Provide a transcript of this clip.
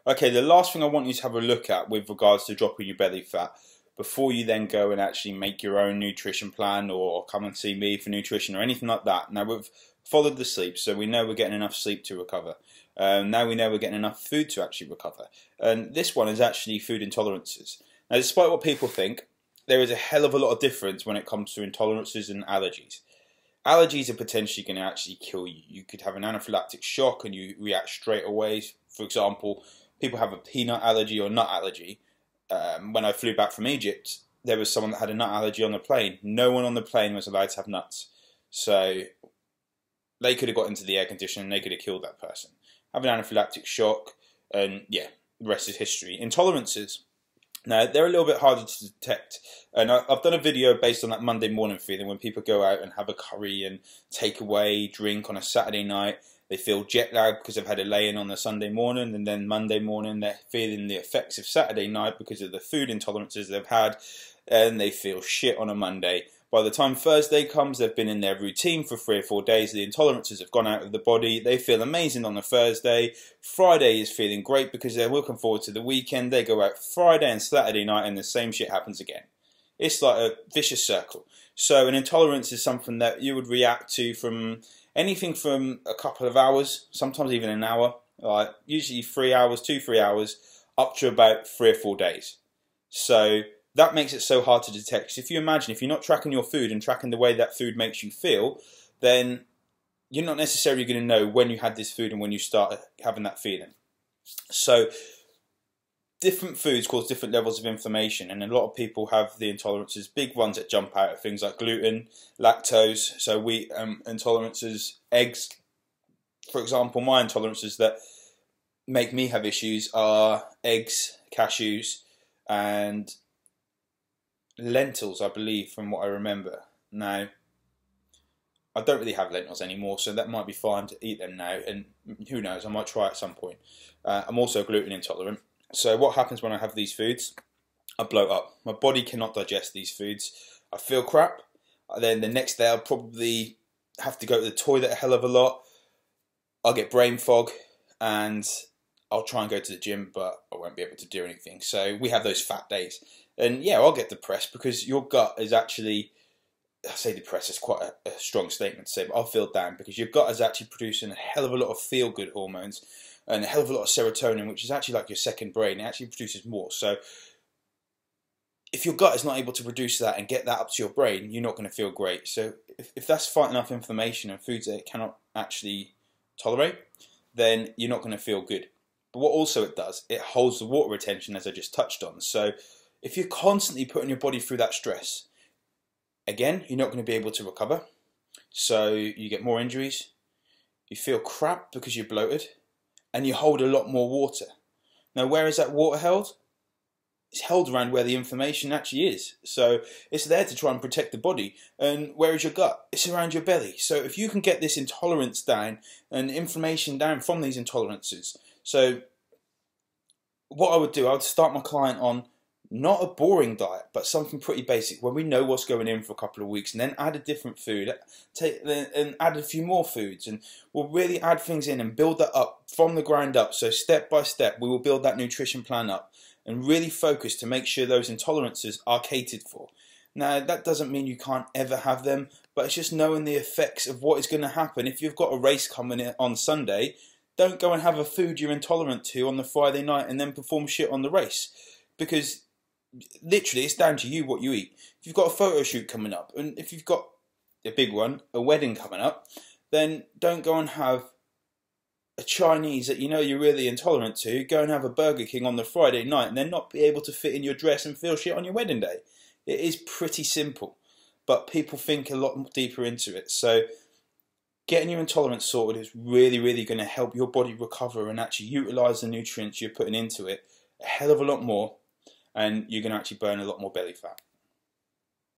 Okay, the last thing I want you to have a look at with regards to dropping your belly fat, before you then go and actually make your own nutrition plan or come and see me for nutrition or anything like that. Now we've followed the sleep, so we know we're getting enough sleep to recover. Now we know we're getting enough food to actually recover. And this one is actually food intolerances. Now, despite what people think, there is a hell of a lot of difference when it comes to intolerances and allergies. Allergies are potentially going to actually kill you. You could have an anaphylactic shock and you react straight away. For example, people have a peanut allergy or nut allergy. When I flew back from Egypt, there was someone that had a nut allergy on the plane. No one on the plane was allowed to have nuts. So they could have got into the air conditioning and they could have killed that person. Have an anaphylactic shock, and yeah, the rest is history. Intolerances. Now, they're a little bit harder to detect. And I've done a video based on that Monday morning feeling when people go out and have a curry and takeaway drink on a Saturday night. They feel jet lagged because they've had a lay-in on the Sunday morning, and then Monday morning they're feeling the effects of Saturday night because of the food intolerances they've had, and they feel shit on a Monday. By the time Thursday comes, they've been in their routine for 3 or 4 days. The intolerances have gone out of the body. They feel amazing on the Thursday. Friday is feeling great because they're looking forward to the weekend. They go out Friday and Saturday night and the same shit happens again. It's like a vicious circle. So an intolerance is something that you would react to from anything from a couple of hours, sometimes even an hour, like usually 3 hours, 2-3 hours, up to about 3 or 4 days. So that makes it so hard to detect. So if you imagine, if you're not tracking your food and tracking the way that food makes you feel, then you're not necessarily going to know when you had this food and when you start having that feeling. So different foods cause different levels of inflammation, and a lot of people have the intolerances. Big ones that jump out are things like gluten, lactose, so wheat intolerances, eggs. For example, my intolerances that make me have issues are eggs, cashews, and lentils, I believe, from what I remember. Now, I don't really have lentils anymore, so that might be fine to eat them now, and who knows, I might try at some point. I'm also gluten intolerant. So what happens when I have these foods? I bloat up. My body cannot digest these foods. I feel crap. Then the next day I'll probably have to go to the toilet a hell of a lot. I'll get brain fog, and I'll try and go to the gym, but I won't be able to do anything. So we have those fat days. And yeah, I'll get depressed because your gut is actually, I say depressed, it's quite a strong statement to say, but I'll feel down because your gut is actually producing a hell of a lot of feel-good hormones and a hell of a lot of serotonin, which is actually like your second brain. It actually produces more. So if your gut is not able to produce that and get that up to your brain, you're not going to feel great. So if that's fighting off inflammation and foods that it cannot actually tolerate, then you're not going to feel good. But what also it does, it holds the water retention, as I just touched on. So if you're constantly putting your body through that stress, again, you're not going to be able to recover. So you get more injuries, you feel crap because you're bloated, and you hold a lot more water. Now, where is that water held? It's held around where the inflammation actually is. So it's there to try and protect the body. And where is your gut? It's around your belly. So if you can get this intolerance down and inflammation down from these intolerances. So what I would do, I would start my client on not a boring diet, but something pretty basic where we know what's going in for a couple of weeks, and then add a different food, and add a few more foods, and we'll really add things in and build that up from the ground up. So step by step, we will build that nutrition plan up and really focus to make sure those intolerances are catered for. Now, that doesn't mean you can't ever have them, but it's just knowing the effects of what is going to happen. If you've got a race coming in on Sunday, don't go and have a food you're intolerant to on the Friday night and then perform shit on the race, because literally it's down to you what you eat. If you've got a photo shoot coming up, and if you've got a big one, a wedding coming up, then don't go and have a Chinese that you know you're really intolerant to. Go and have a Burger King on the Friday night and then not be able to fit in your dress and feel shit on your wedding day. It is pretty simple, but people think a lot deeper into it. So getting your intolerance sorted is really, really going to help your body recover and actually utilise the nutrients you're putting into it a hell of a lot more, and you're going to actually burn a lot more belly fat.